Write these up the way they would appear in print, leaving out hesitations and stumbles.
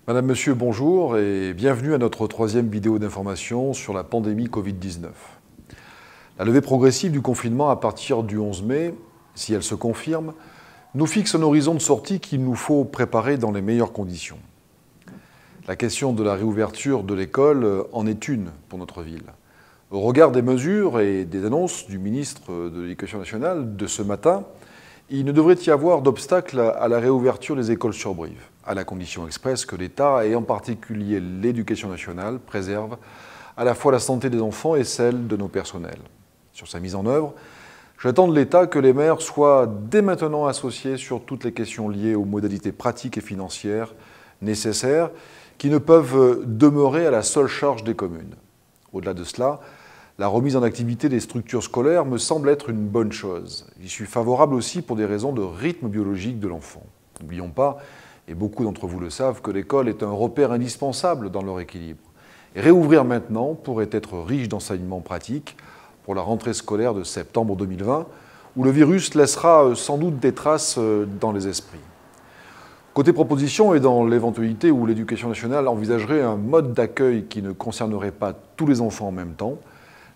Madame, Monsieur, bonjour et bienvenue à notre troisième vidéo d'information sur la pandémie Covid-19. La levée progressive du confinement à partir du 11 mai, si elle se confirme, nous fixe un horizon de sortie qu'il nous faut préparer dans les meilleures conditions. La question de la réouverture de l'école en est une pour notre ville. Au regard des mesures et des annonces du ministre de l'Éducation nationale de ce matin, il ne devrait y avoir d'obstacle à la réouverture des écoles sur Brive, à la condition expresse que l'État, et en particulier l'Éducation nationale, préserve à la fois la santé des enfants et celle de nos personnels. Sur sa mise en œuvre, j'attends de l'État que les maires soient dès maintenant associés sur toutes les questions liées aux modalités pratiques et financières nécessaires qui ne peuvent demeurer à la seule charge des communes. Au-delà de cela, la remise en activité des structures scolaires me semble être une bonne chose. J'y suis favorable aussi pour des raisons de rythme biologique de l'enfant. N'oublions pas, et beaucoup d'entre vous le savent, que l'école est un repère indispensable dans leur équilibre. Et réouvrir maintenant pourrait être riche d'enseignements pratiques pour la rentrée scolaire de septembre 2020, où le virus laissera sans doute des traces dans les esprits. Côté proposition, et dans l'éventualité où l'Éducation nationale envisagerait un mode d'accueil qui ne concernerait pas tous les enfants en même temps,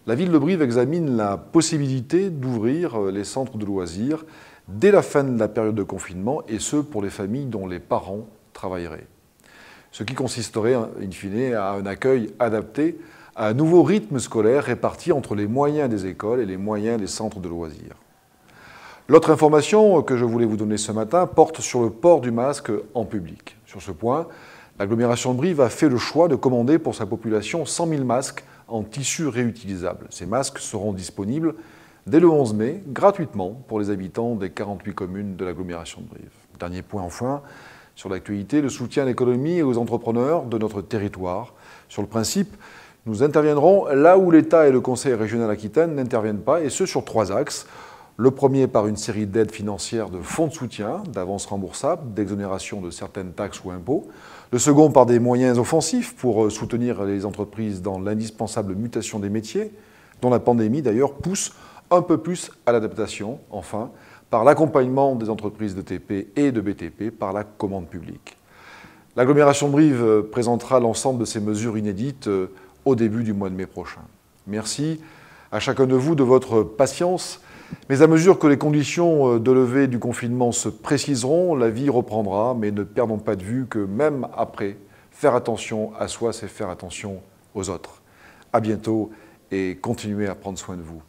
la ville de Brive examine la possibilité d'ouvrir les centres de loisirs dès la fin de la période de confinement, et ce pour les familles dont les parents travailleraient. Ce qui consisterait, in fine, à un accueil adapté à un nouveau rythme scolaire réparti entre les moyens des écoles et les moyens des centres de loisirs. L'autre information que je voulais vous donner ce matin porte sur le port du masque en public. Sur ce point, l'agglomération de Brive a fait le choix de commander pour sa population 100 000 masques en tissu réutilisable. Ces masques seront disponibles dès le 11 mai, gratuitement, pour les habitants des 48 communes de l'agglomération de Brive. Dernier point enfin, sur l'actualité, le soutien à l'économie et aux entrepreneurs de notre territoire. Sur le principe, nous interviendrons là où l'État et le Conseil régional Aquitaine n'interviennent pas, et ce sur 3 axes. Le premier par une série d'aides financières de fonds de soutien, d'avances remboursables, d'exonération de certaines taxes ou impôts. Le second par des moyens offensifs pour soutenir les entreprises dans l'indispensable mutation des métiers, dont la pandémie d'ailleurs pousse un peu plus à l'adaptation. Enfin, par l'accompagnement des entreprises de TP et de BTP par la commande publique. L'agglomération de Brive présentera l'ensemble de ces mesures inédites au début du mois de mai prochain. Merci à chacun de vous de votre patience. Mais à mesure que les conditions de levée du confinement se préciseront, la vie reprendra, mais ne perdons pas de vue que même après, faire attention à soi, c'est faire attention aux autres. À bientôt et continuez à prendre soin de vous.